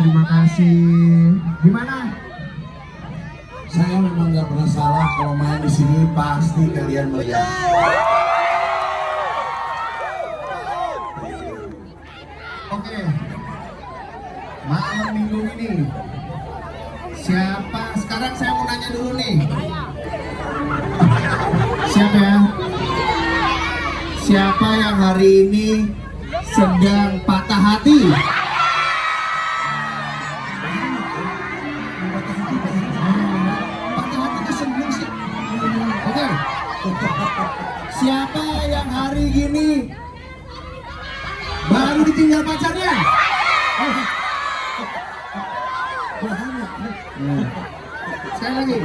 Terima kasih. Gimana? Saya memang nggak pernah salah kalau main di sini, pasti kalian melihat. Oke. Malam minggu ini siapa? Sekarang saya mau nanya dulu nih. Siapa ya? Siapa yang hari ini sedang patah hati? Patah hati itu seneng sih. Oke. Siapa yang hari gini baru ditinggal pacarnya? Sekali lagi.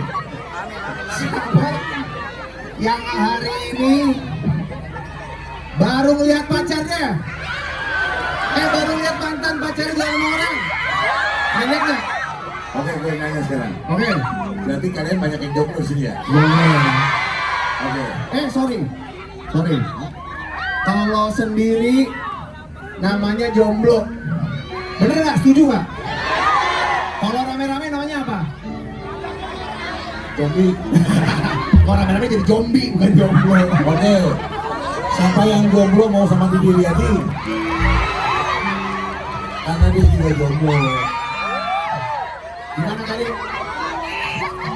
Siapa yang hari ini baru melihat pacarnya? Baru lihat mantan pacarnya jalan sama orang? Lihat nggak? Oke, gue nanya sekarang. Oke. Berarti kalian banyak yang jomblo di sini ya? Oke. Sorry. Kalau sendiri namanya jomblo. Bener nggak? Setuju nggak? Kalau rame-rame namanya apa? Zombie. Kalau rame-rame jadi zombie, bukan jomblo. Oke. Siapa yang jomblo mau sama Didi Riyadi? Karena dia juga jomblo. Gimana tadi?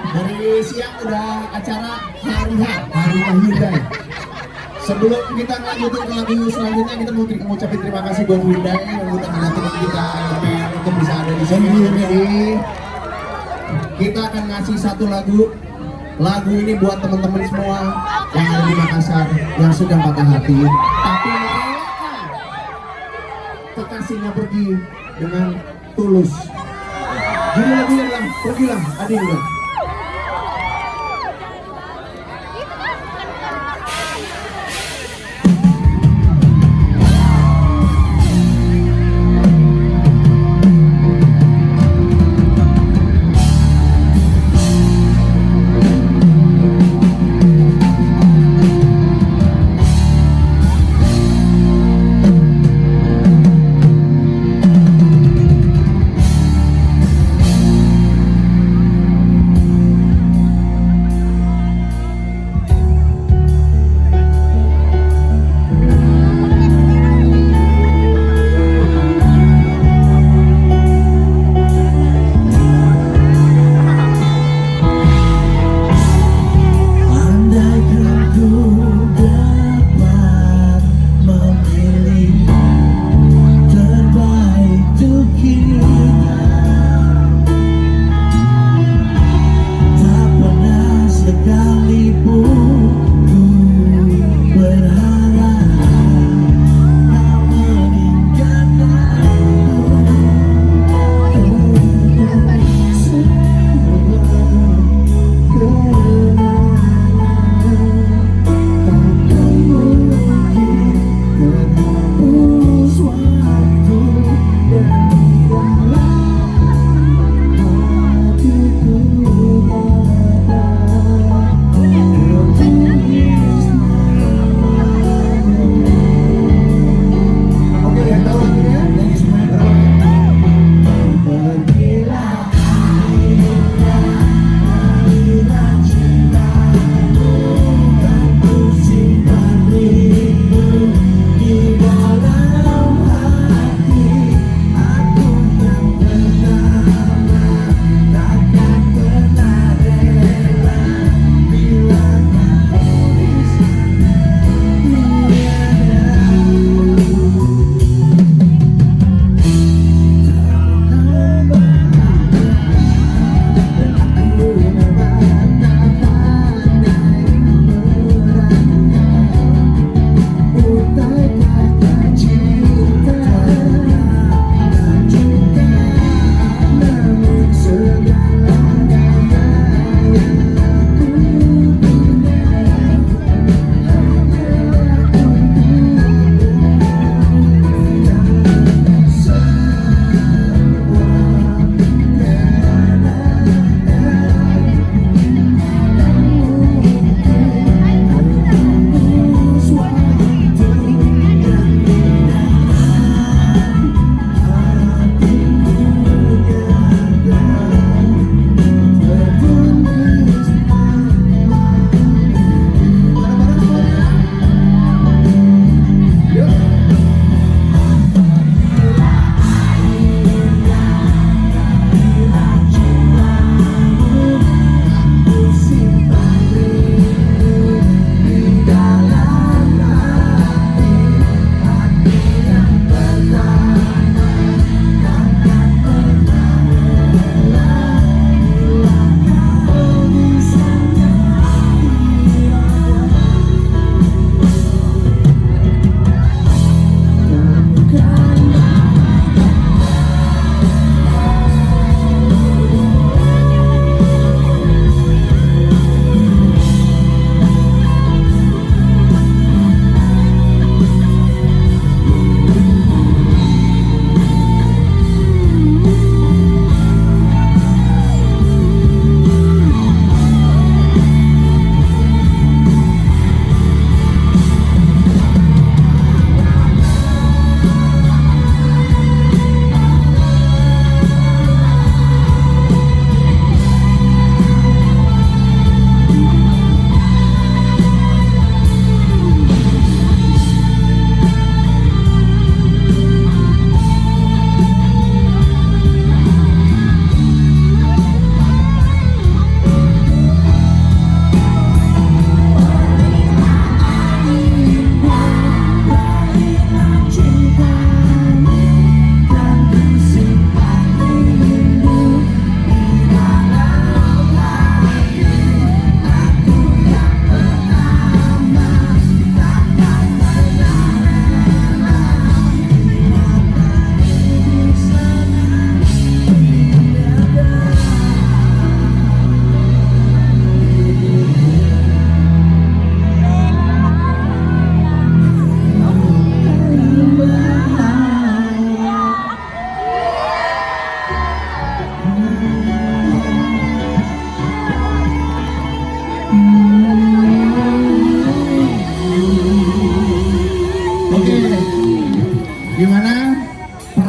Dari siang udah acara hari Hyundai. Sebelum kita lanjutin ke lagu selanjutnya, kita mau ngucapin terima kasih buat Hyundai yang udah mengatur kita untuk bisa ada di sini. Kita akan ngasih satu lagu. Lagu ini buat teman-teman semua yang ada di Makassar yang sedang patah hati, tapi merelakan kekasihnya pergi dengan tulus. Jadi lagunya adalah Pergilah Adinda.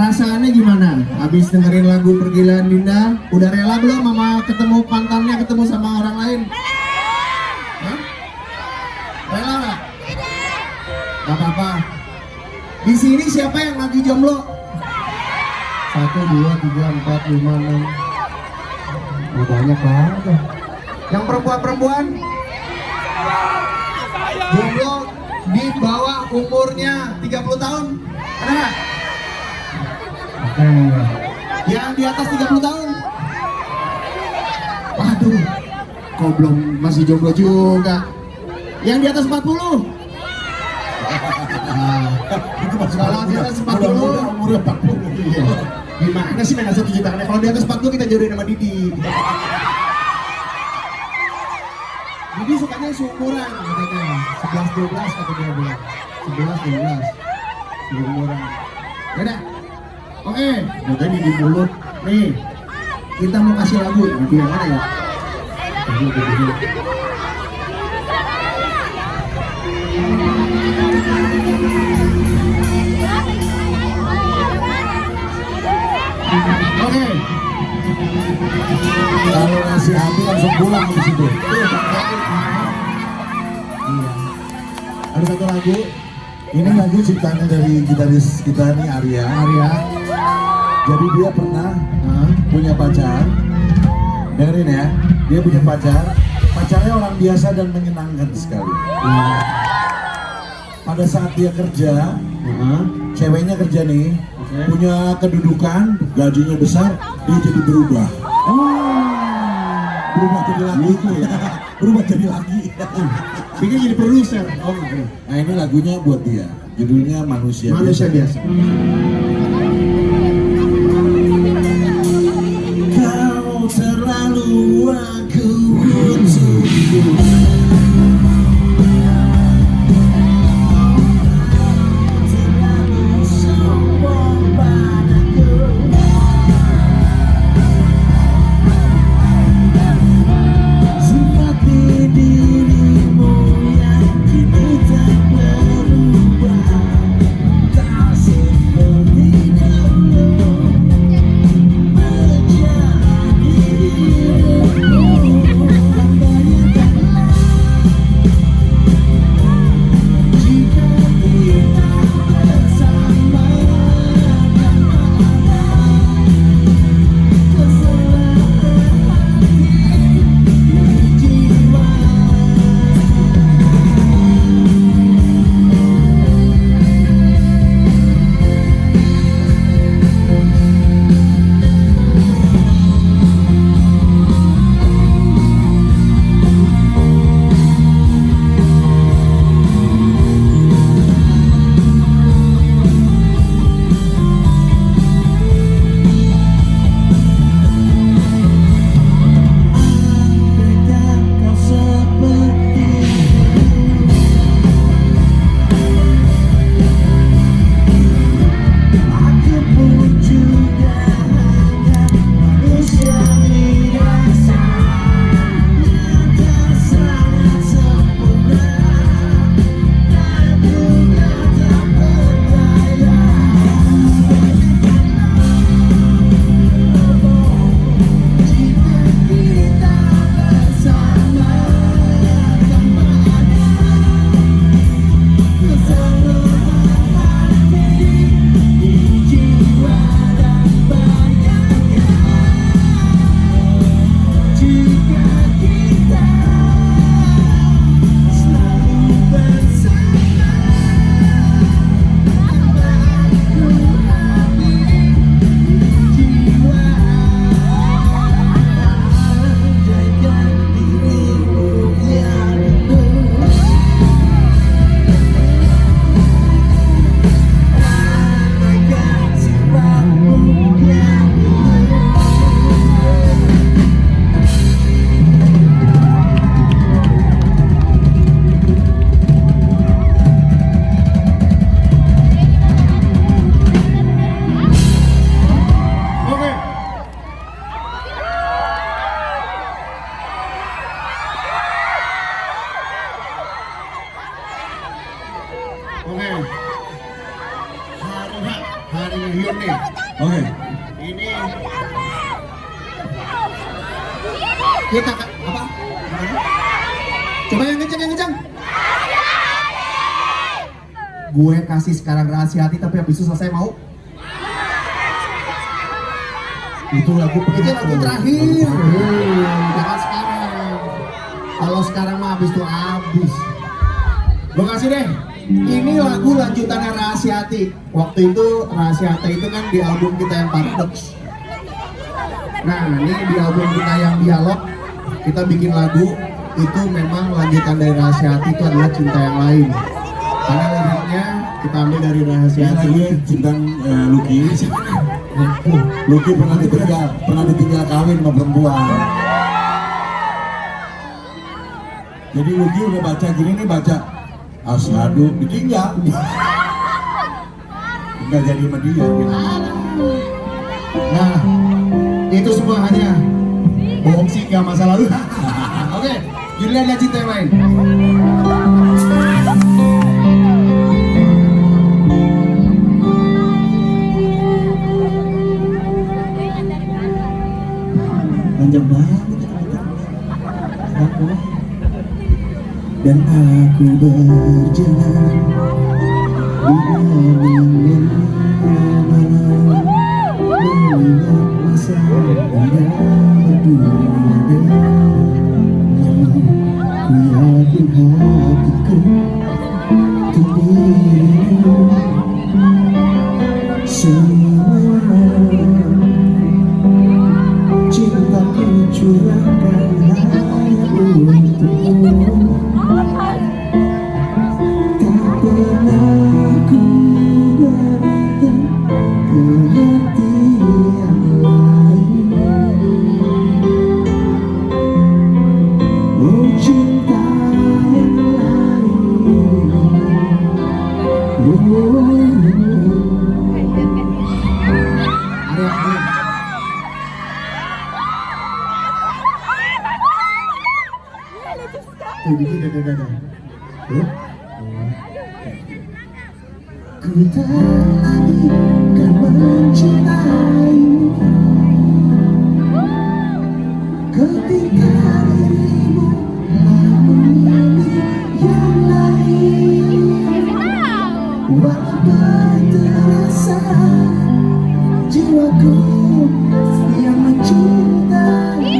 Perasaannya gimana? Habis dengerin lagu Pergilaan Dinda, udah rela belum mama ketemu pantannya, ketemu sama orang lain? Hah? Rela nggak? Gak apa-apa. Di sini siapa yang lagi jomblo? 1, 2, 3, 4, 5, 6. Oh, banyak banget. Yang perempuan-perempuan? Jomblo di bawah umurnya 30 tahun? Ada nggak? Oke. Yang di atas 30 tahun? Waduh, kok belum masih jomblo juga. Yang di atas 40? Nah, kalau di atas 40, umurnya 40. iya. Gimana sih main asal cuci tangannya? Kalau di atas 40 kita jodohin sama Didi. Didi sukanya seumuran katanya. 11, 12 kata dia bilang. 11, 12. Seumuran. Yaudah. Oke, udah di mulut. Nih, kita mau kasih lagu. Lagu yang mana ya? Oke. Kalau ngasih hati langsung pulang di situ. Iya. Ada satu lagu. Ini lagu ciptaannya dari gitaris kita nih Arya. Jadi dia pernah punya pacar. Dengerin ya, dia punya pacar. Pacarnya orang biasa dan menyenangkan sekali. Pada saat dia kerja, ceweknya kerja nih, punya kedudukan, gajinya besar, dia jadi berubah. Berubah jadi lagi, berubah jadi lagi. Bikin jadi produser. Oh, oke. Nah ini lagunya buat dia, judulnya Manusia Biasa. Kau terlalu aku untukku. nih. Oke. Ini kita apa? Coba yang kencang. Gue kasih sekarang rahasia hati tapi habis itu selesai mau. Itu lagu Itu lagu terakhir. Jangan sekarang. Kalau sekarang mah habis tuh habis. Gue kasih deh. Ini lagu lanjutannya Rahasia Hati. Waktu itu Rahasia Hati itu kan di album kita yang Paradox. Nah, ini di album kita yang Dialog, kita bikin lagu itu memang lanjutan dari Rahasia Hati itu adalah Cinta Yang Lain. Karena liriknya kita ambil dari Rahasia Ini Hati. lagi tentang Lucky. Lucky pernah ditinggal kawin sama perempuan. Jadi Lucky udah baca gini nih, baca Asyhadu ditinggal. Enggak jadi sama dia gitu. Nah, itu semua hanya bohong sih, gak masa lalu. Oke, judulnya adalah Cinta Yang Lain. Panjang banget aku. Dan aku berjalan di dingin malam, melihat masa indah berdua denganmu. Ku yakin hatiku untuk dirimu. Semua cintaku curahkan hanya untukmu. Tak pernah ku berikan ke hati yang lain. Oh cinta yang lain. Ku tak lagi kan mencintaimu ketika dirimu memilih yang lain. Walaupun terasa jiwaku yang mencintai.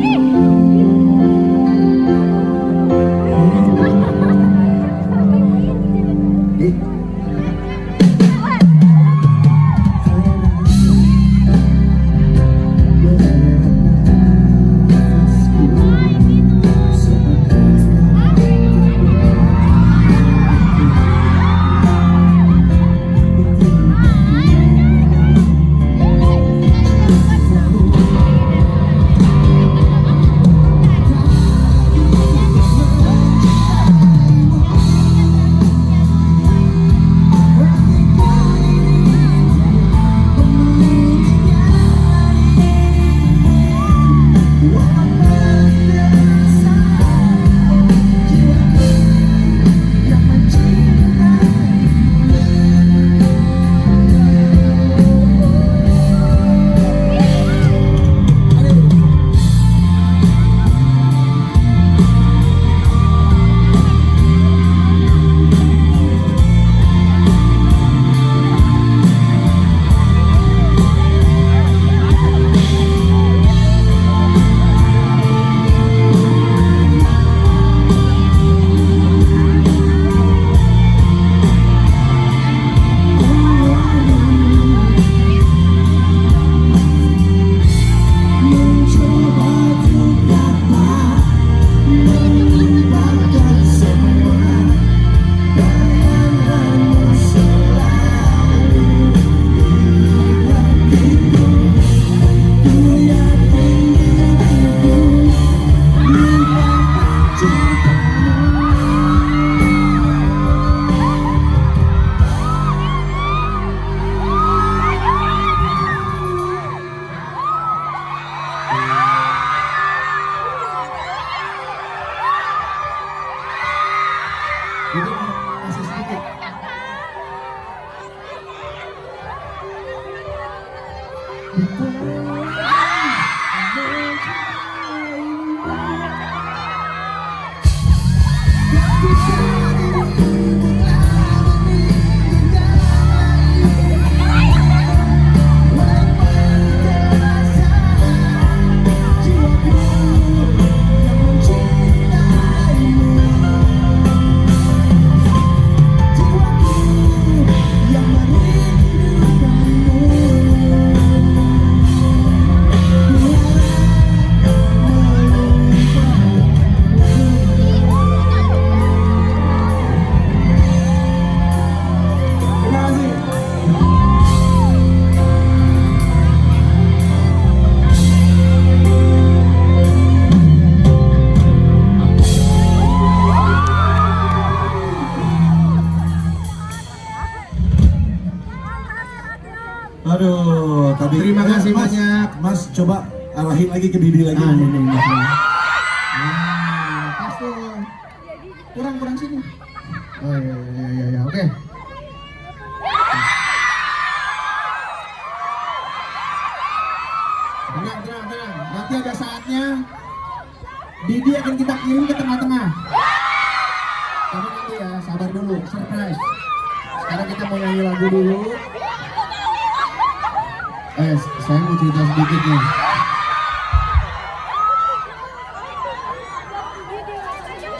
Aduh, tadi Terima kasih Mas, banyak. Mas coba arahin lagi ke Didi lagi. Ini. Pas tuh. Kurang sini. Oh iya. Oke. Tenang. Nanti ada saatnya Didi akan kita kirim ke tengah-tengah. Tapi nanti ya, sabar dulu, surprise. Sekarang kita mau nyanyi lagu dulu. Saya mau cerita sedikit nih.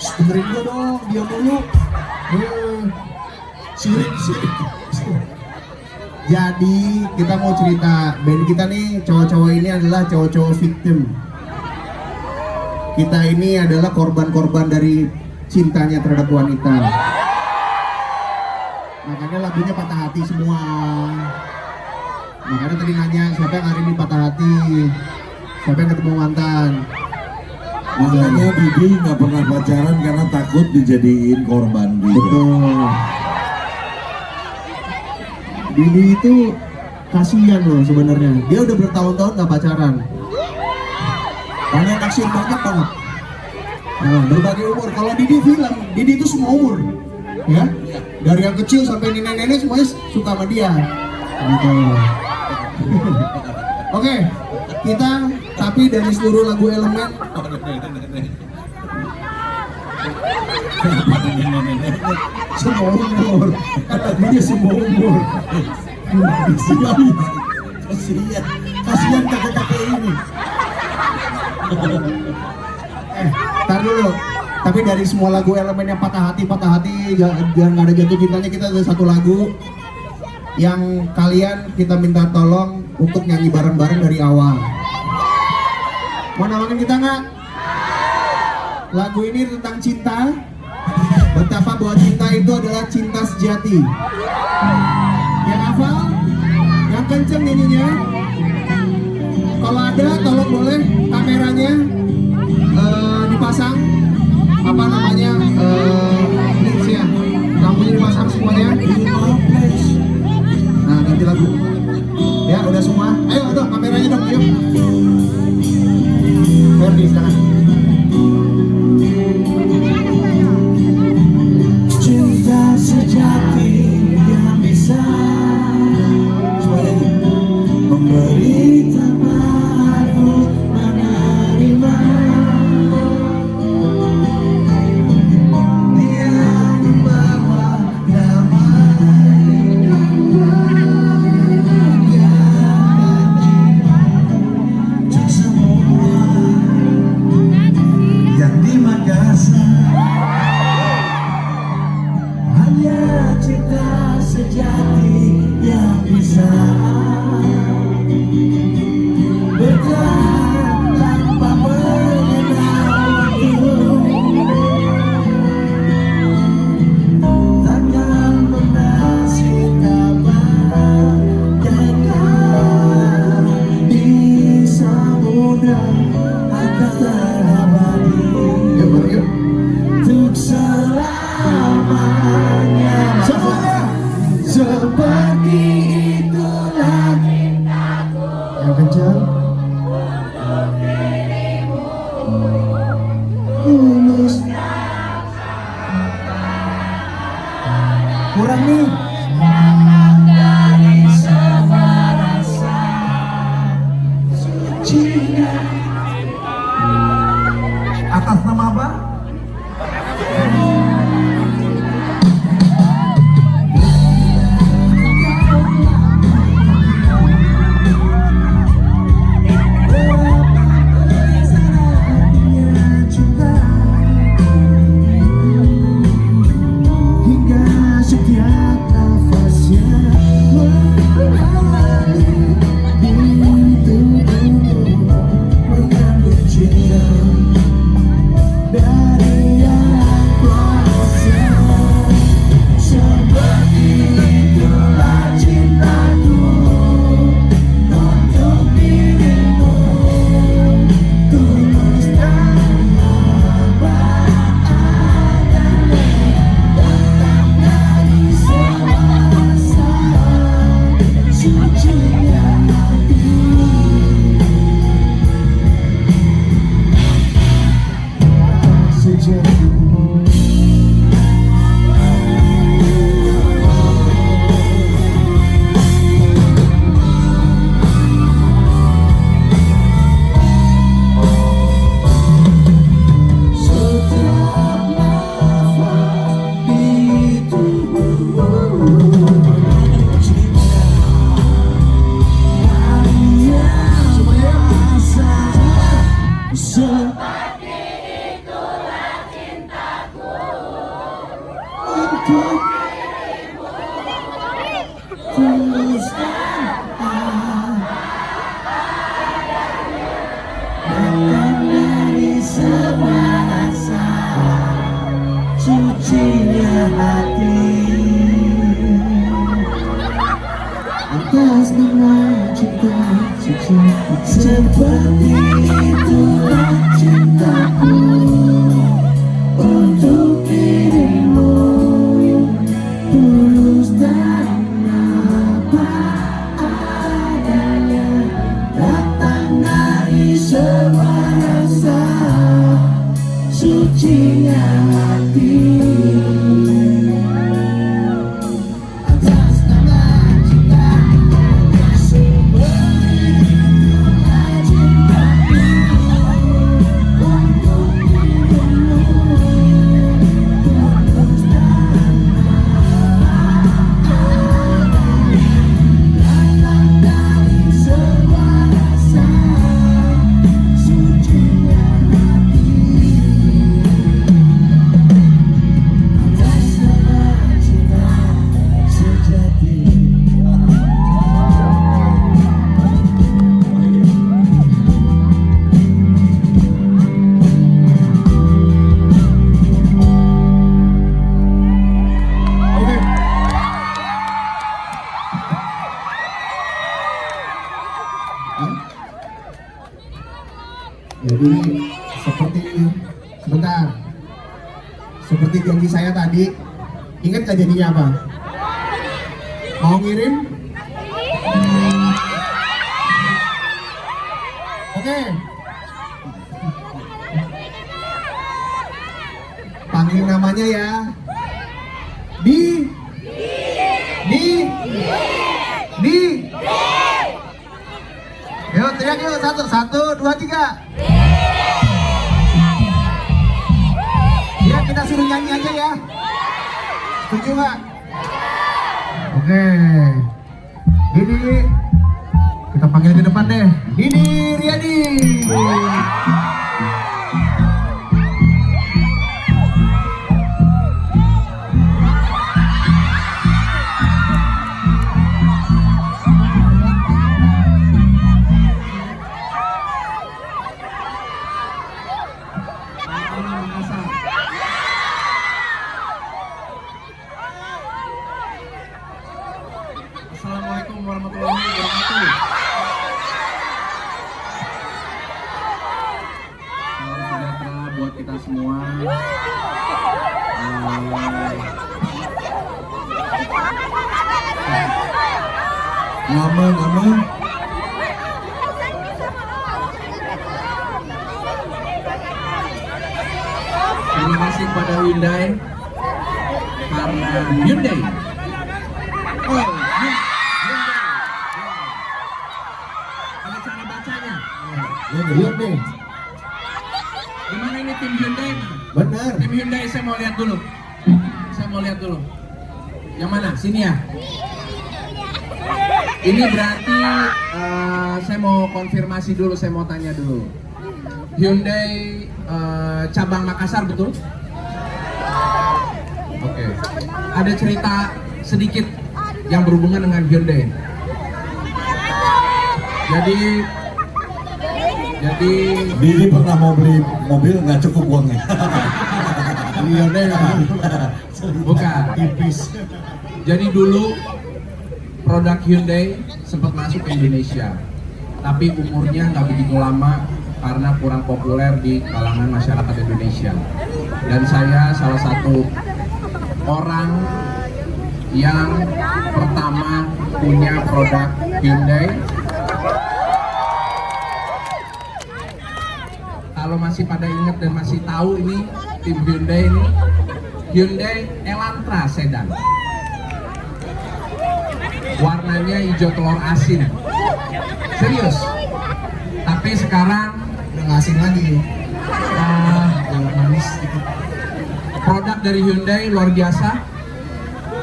Dengerin gue dong, diam dulu. Sirik. Jadi kita mau cerita, band kita nih cowok-cowok ini adalah cowok-cowok victim. Kita ini adalah korban-korban dari cintanya terhadap wanita. Makanya lagunya patah hati semua. Makanya tadi nanya siapa yang hari ini patah hati, siapa yang ketemu mantan. Makanya Didi nggak pernah pacaran karena takut dijadiin korban gitu. Betul. Didi itu kasihan loh sebenarnya. Dia udah bertahun-tahun nggak pacaran. Karena naksir banget. Nah, berbagai umur. Kalau Didi film, Didi itu semua umur, ya. Dari yang kecil sampai nenek-nenek semuanya suka sama dia. Gitu. Oke, kita tapi dari seluruh lagu Elemen. Semua umur, lagunya semua umur. Kasihan kakek-kakek ini. Tar dulu. Tapi dari semua lagu Elemen yang patah hati, jangan nggak ada jatuh cintanya, kita ada satu lagu yang kalian kita minta tolong untuk nyanyi bareng-bareng dari awal. Mau nolongin kita nggak? Lagu ini tentang cinta. Betapa bahwa cinta itu adalah cinta sejati. Yang hafal? Yang kenceng nyanyinya? Kalau ada, tolong boleh kameranya dipasang. Apa namanya? Lights-nya. Lampunya dipasang semuanya. Nah, ganti lagu. Ya, udah semua. Ayo, kameranya dong, yuk. Ferdi, sekarang. Cinta sejati yang bisa memberi tanpa harus menerima. Dia membawa damai untuk semua yang di Makassar. Hanya cinta sejati yang bisa sucinya. Atas nama apa? Sucinya hati atas nama cinta suci, seperti itulah cintaku untuk dirimu, tulus dan apa adanya, datang dari semua rasa sucinya hati. Atas nama cinta, seperti itulah cintaku untuk dirimu, tulus dan datang dari semua rasa sucinya hati. Jadi seperti janji saya tadi, ingat gak janjinya apa? Mau ngirim? Oke. Panggil namanya ya. Di. Yuk teriak yuk, 1, 2, 3. Ya kita suruh nyanyi aja ya. Setuju nggak? Oke. Dini, kita panggil di depan deh. Dini Riyadi. Assalamualaikum warahmatullahi wabarakatuh. Salam sejahtera buat kita semua. Nama. Terima kasih kepada Hyundai karena Hyundai. Oh, Ada cara bacanya. Lihat nih. Gimana ini tim Hyundai? Benar. Tim Hyundai saya mau lihat dulu. Saya mau lihat dulu. Yang mana? Sini ya. Ini berarti saya mau konfirmasi dulu, saya mau tanya dulu. Hyundai cabang Makassar betul? Oke. Ada cerita sedikit yang berhubungan dengan Hyundai. Jadi Didi pernah mau beli mobil nggak cukup uangnya. Hyundai lah. bukan. Tipis. Jadi dulu produk Hyundai sempat masuk ke Indonesia, tapi umurnya nggak begitu lama karena kurang populer di kalangan masyarakat Indonesia. Dan saya salah satu orang yang pertama punya produk Hyundai. Kalau masih pada ingat dan masih tahu ini tim Hyundai ini, Hyundai Elantra sedan. Warnanya hijau telur asin. Serius. Tapi sekarang Udah nggak asing lagi. Manis. produk dari Hyundai luar biasa,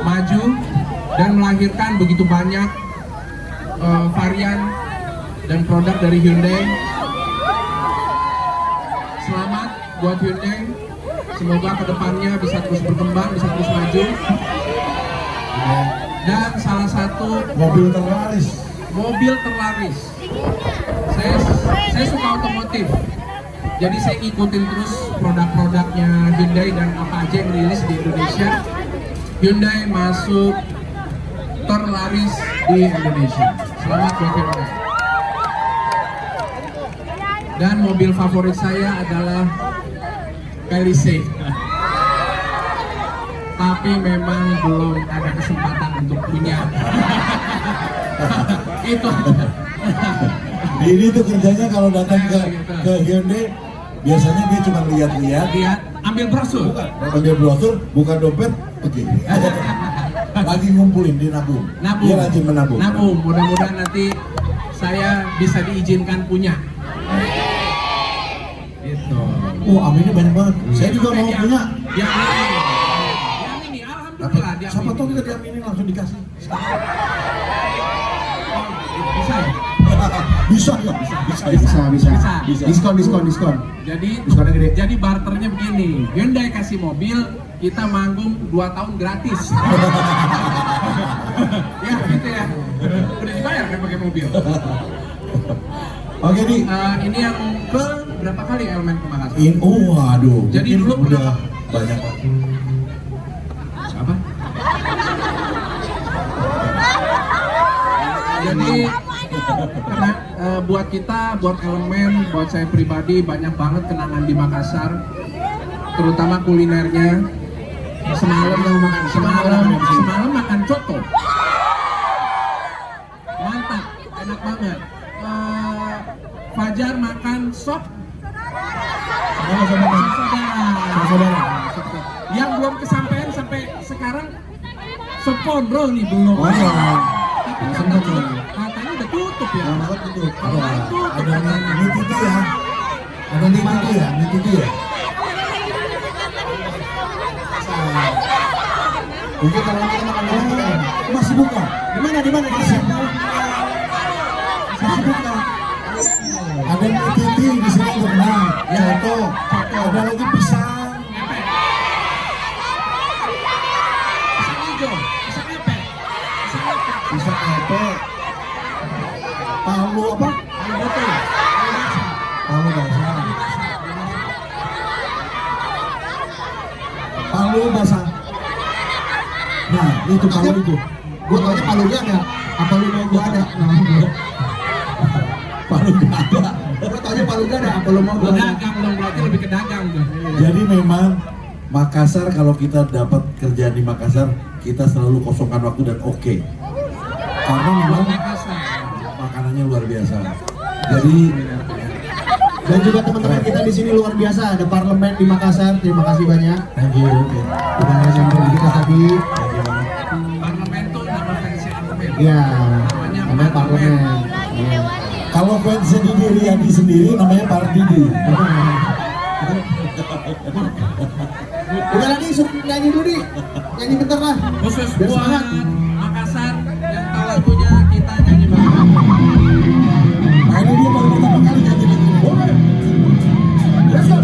maju dan melahirkan begitu banyak varian dan produk dari Hyundai. Selamat buat Hyundai. Semoga kedepannya bisa terus berkembang, bisa terus maju. Dan salah satu Mobil terlaris. Saya suka otomotif. Jadi saya ngikutin terus produk-produknya Hyundai dan apa aja yang rilis di Indonesia. Hyundai masuk terlaris di Indonesia. Selamat buat Hyundai. Dan mobil favorit saya adalah Palisade. Tapi memang belum ada kesempatan untuk punya. Itu. Didi tuh kerjanya kalau datang ke Hyundai biasanya dia cuma lihat-lihat, Lihat, ambil brosur. ambil brosur, buka dompet, pergi. Lagi ngumpulin di nabung. Dia rajin menabung. Nabung. Mudah-mudahan nanti saya bisa diizinkan punya. Gitu. Oh, aminnya banyak banget. Saya juga mau punya. Yang ini, alhamdulillah. Yang Siapa ini. tahu kita diaminin langsung dikasih. Bisa ya? Bisa ya? Bisa. Diskon. Jadi Diskonnya gede. jadi barternya begini. Hyundai kasih mobil, kita manggung 2 tahun gratis. Ya gitu ya. Udah dibayar kan pakai mobil. Oke nih. Ini yang ke berapa kali elemen ke Makassar? Waduh. Jadi mungkin dulu udah pernah- banyak. Apa? Jadi karena buat kita, buat elemen, buat saya pribadi banyak banget kenangan di Makassar, terutama kulinernya. Semalam makan coto, mantap, enak banget. Fajar makan sop saudara. Yang belum kesampaian sampai sekarang sop kondro nih belum. Tapi katanya udah tutup ya. Ada mie titi ya. Ada mie titi ya. Mungkin kalau kita makan malam Masih buka. di mana? Masih buka. Ada mie titi di sini pernah. Contoh. Ada lagi pisang. Pisang hijau, pisang epek. Pisang apa? Palu apa? Palu basah. Palu basah. Nah, itu palu itu. Gue taunya palunya ada. Apa lu mau gua ada? Palu gak ada. Gue taunya palunya ada. Apa lu mau gua ada? Dagang dong, berarti lebih ke dagang tuh. Jadi memang Makassar, kalau kita dapat kerjaan di Makassar, kita selalu kosongkan waktu dan oke. Karena memang Makassar. makanannya luar biasa. Jadi Dan juga teman-teman kita di sini luar biasa. Ada parlemen di Makassar. Terima kasih banyak. thank you. Udah nyamperin kita tadi. Thank you banget. Parlemen tuh nama fungsi parlemen. Ya, Namanya namanya parlemen. parlemen. Ya. Kalau fansnya Didi Riyadi sendiri namanya Pardidi. Udah Ladi, suruh nyanyi dulu nih. Nyanyi bentar lah. Khusus Biar buat semangat. Makassar yang tahu lagunya kita nyanyi bareng. Nah ini dia baru pertama kali nyanyi lagu ini. Boleh. Let's go.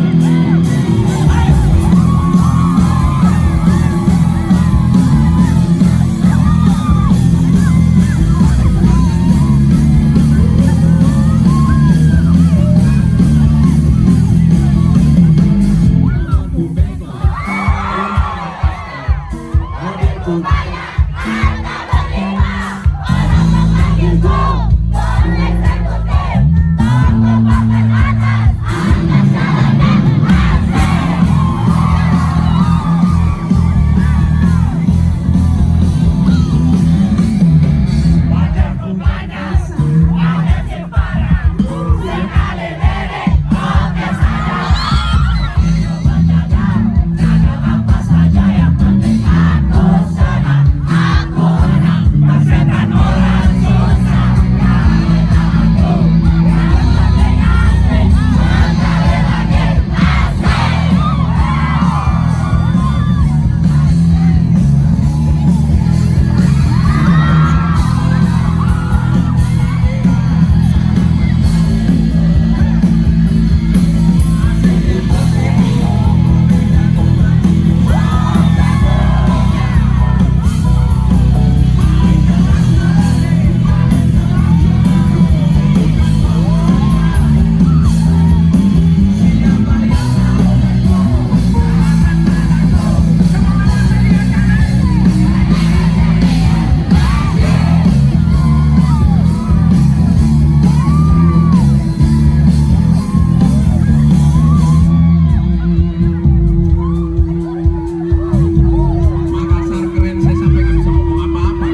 Makassar keren, saya sampai nggak bisa ngomong apa-apa.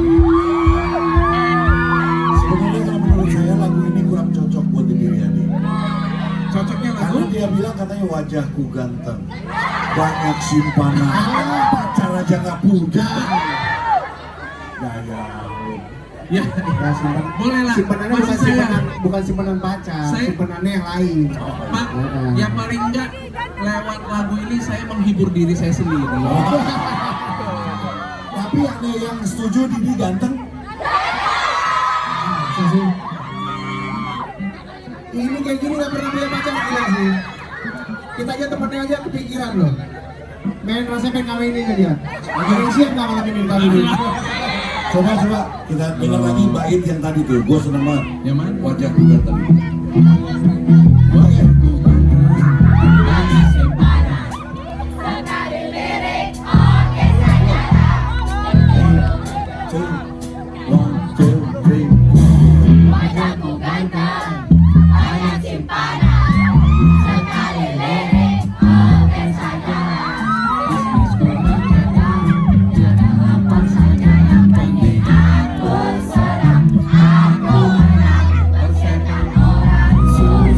Sebenarnya kalau menurut saya lagu ini kurang cocok buat Didi Riyadi. Cocoknya lagu? Karena dia bilang katanya wajahku ganteng, banyak simpanan, pacar aja nggak punya. Ya. Ya, Ya, simpan. boleh lah. Simpanannya Maksud saya, bukan simpanan pacar, Saya- simpanannya yang lain. Pak, ya paling enggak lewat lagu ini saya menghibur diri saya sendiri. Tapi ada yang setuju Didi ganteng? Masa sih? Ini kayak gini nggak pernah punya pacar gila sih. Kita aja temennya aja kepikiran loh. Main rasanya pengen kawinin ke dia. Lagi siap nggak malam ini kawinin? Coba kita dengar lagi bait yang tadi tuh. Gue seneng banget. Yang mana? Wajahku ganteng. Wajahku Two, one, two, three. Wajahku ganteng, banyak simpanan, sekali lirik, oke saja. Bisnisku berjalan, ada apa saja yang penting aku serang, aku menang, persetan orang suka.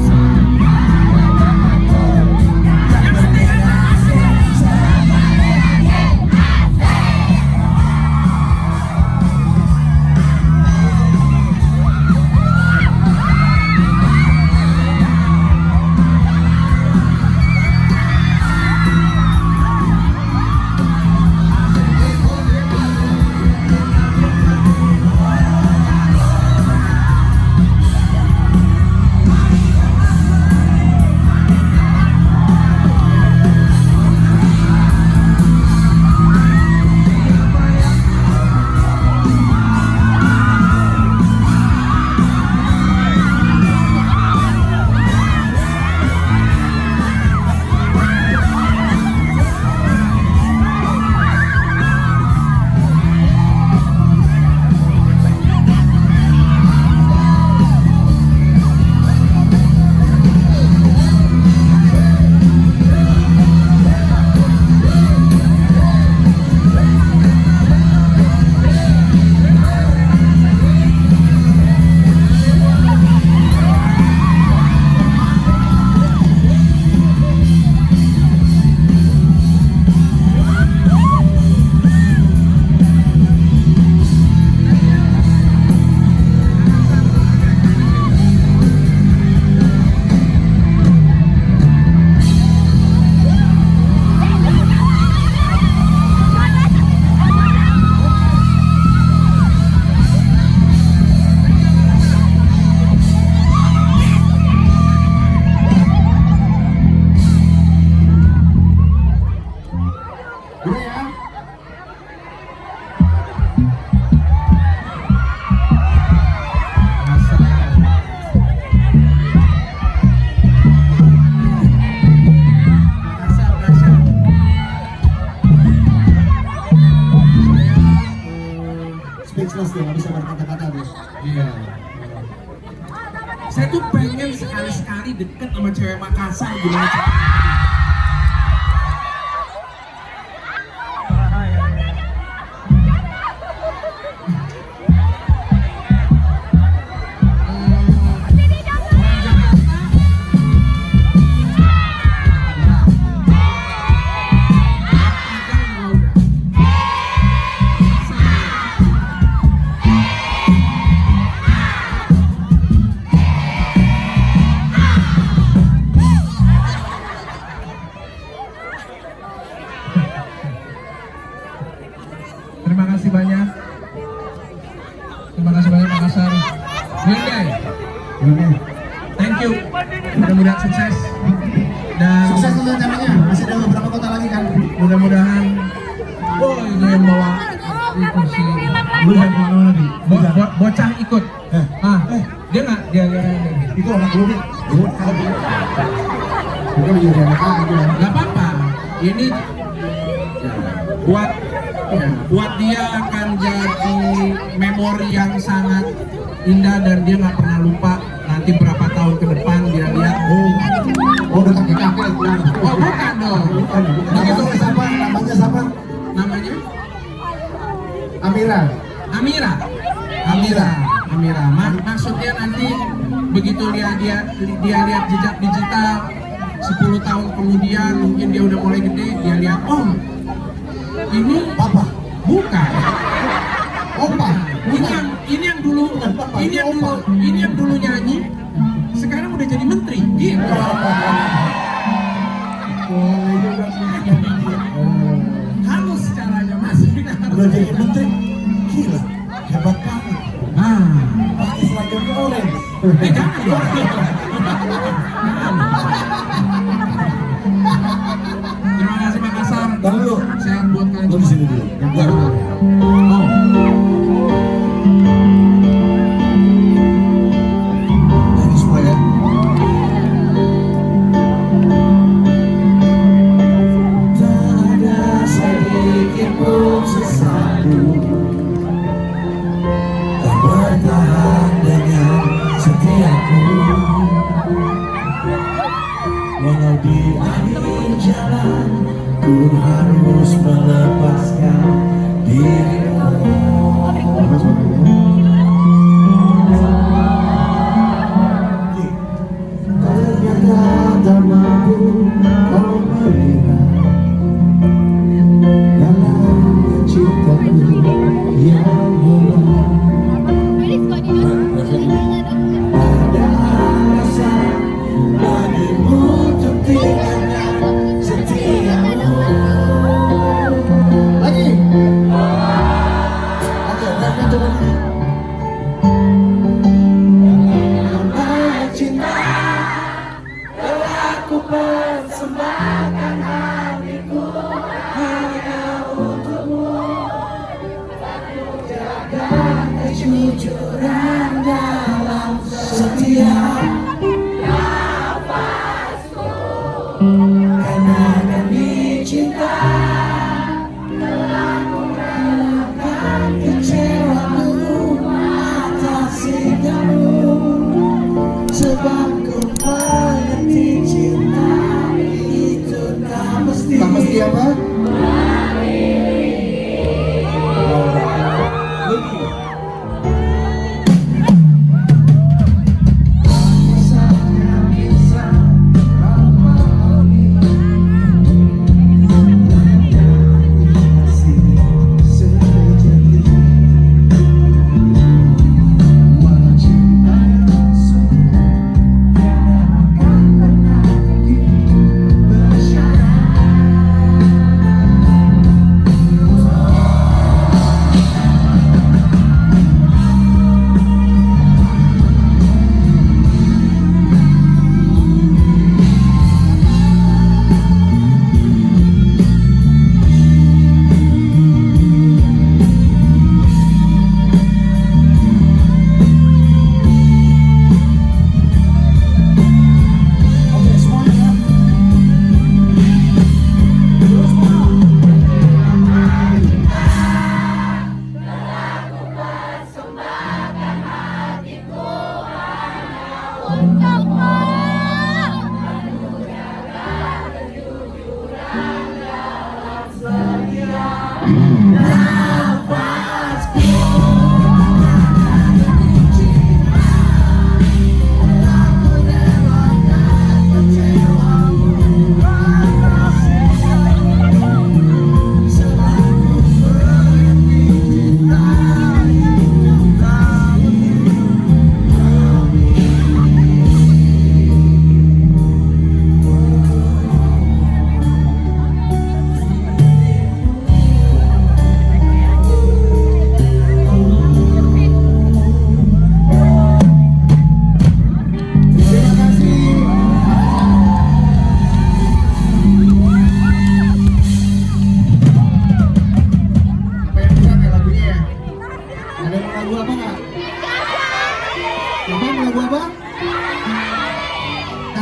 Saya tuh pengen sekali-sekali deket sama cewek Makassar gimana caranya? Terima kasih banyak. Terima kasih banyak Makassar. Hyundai. Thank you. Mudah-mudahan sukses. Dan Sukses untuk rencananya. Masih ada beberapa kota lagi kan? mudah-mudahan itu yang bawa itu si Lu yang mana lagi? bocah ikut. Dia nggak dia Itu anak lu nih. Bukan di Jakarta aja. nggak apa-apa. Ini buat dia akan jadi memori yang sangat indah dan dia nggak pernah lupa nanti berapa tahun ke depan dia lihat Udah kakek-kakek. oh bukan dong Namanya siapa? Namanya siapa? namanya Amira. Amira. Maksudnya nanti begitu dia lihat jejak digital 10 tahun kemudian mungkin dia udah mulai gede dia lihat ini Papa. bukan Opa. ini yang dulu nyanyi sekarang udah jadi menteri gitu. Halus caranya mas. Udah jadi menteri. Gila. Hebat banget. Pakai seragamnya orange. Jangan dong. Terima kasih Makassar. Tahan dulu. Sehat buat kalian Lu di sini dulu. Gua dulu. Ini semua ya. Tak ada sedikit pun sesuatu tak bertahan dengan setiaku. Walau di akhir jalan ku harus melepaskan dirimu. Ternyata tak mampu kau melihat dalam cintaku yang hebat. Ada alasan bagimu untuk tinggalkan setiamu. Lagi. Oke, rapnya coba lagi. Namanya cinta telah aku persembahkan hatiku hanya untukmu. Aku jaga kejujuran dalam setiap nafasku. Karena demi cinta telah ku relakan kecewaku atas sikapmu. Sebab ku mengerti cinta itu tak mesti. Tak mesti apa? Misalnya bisa kau memahami kasih sejati. Walau cinta yang sungguh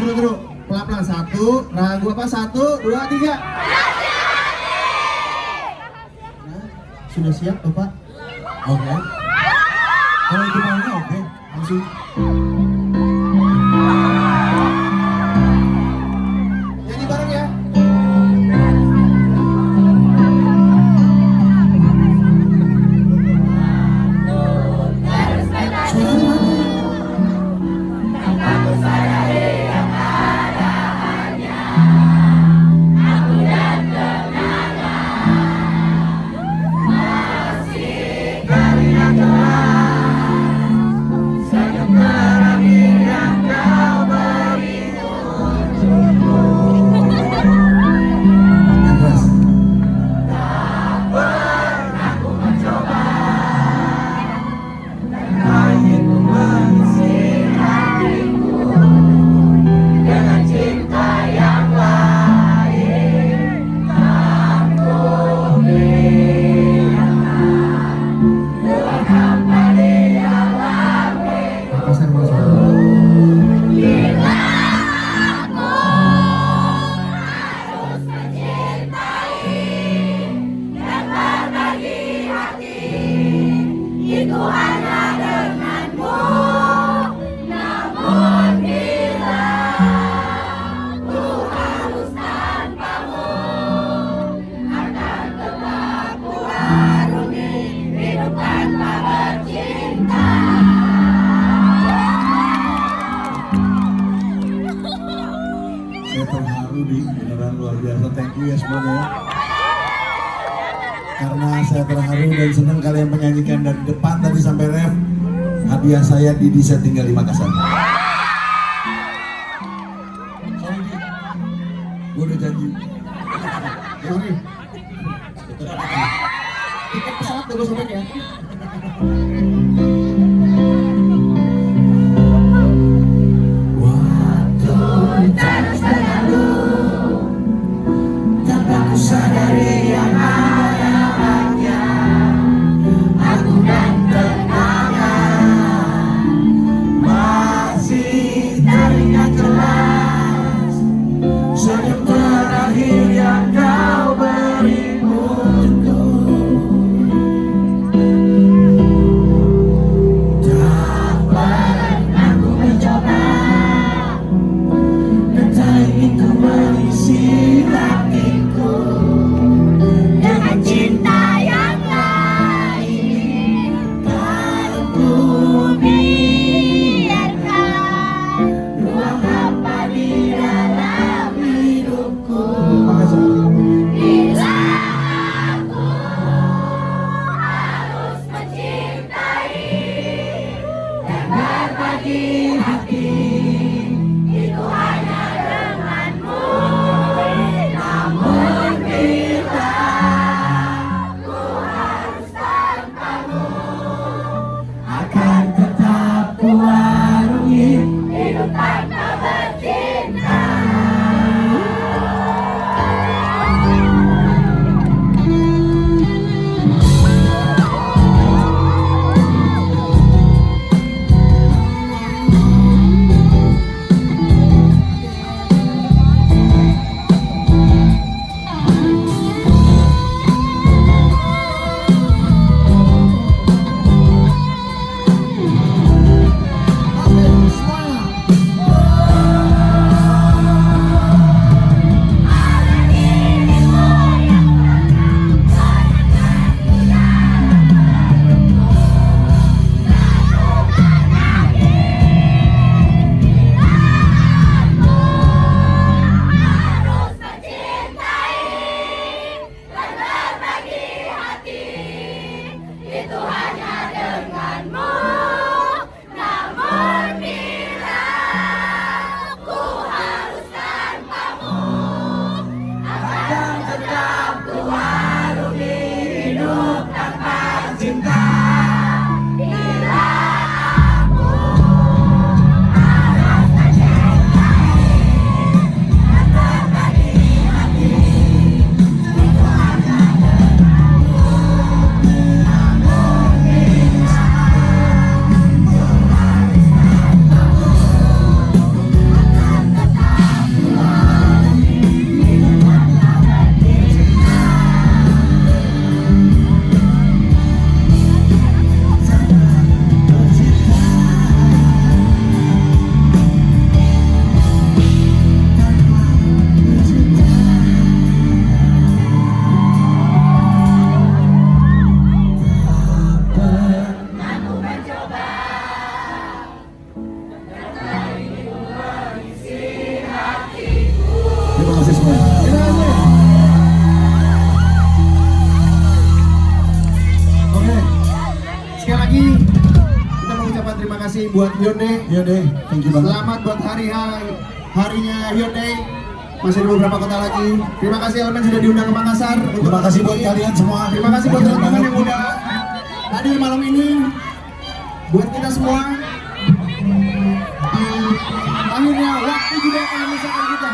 Terus. Pelan-pelan. 1, ragu apa? 1, 2, 3. Nah, sudah siap Bapak? Oke. Kalau itu maunya oke. Langsung. Nyanyi bareng ya. Yang keras. Pasar masuk. Itu hanya denganmu. Namun bila ku harus tanpamu, akan tetap ku harungi hidup tanpa bercinta. Saya terharu di beneran luar biasa. Thank you ya semuanya. Karena saya terharu dan senang kalian menyanyikan dari depan tadi sampai ref. Hadiah saya di Disa tinggal di Makassar. Sorry Di, gue udah janji. Sorry. Tiket pesawat udah gue sobek ya. Terus berlalu tanpa ku sadari yang ada hanya aku dan kenangan. Masih teringat jelas senyum terakhir yang kau beri untukku. buat Hyundai. Iya deh, thank you banget. Selamat buat harinya Hyundai. Masih ada beberapa kota lagi. Terima kasih elemen sudah diundang ke Makassar. Terima kasih buat kalian semua. Terima kasih buat teman-teman yang udah hadir malam ini. Buat kita semua. Akhirnya waktu juga akan memisahkan kita.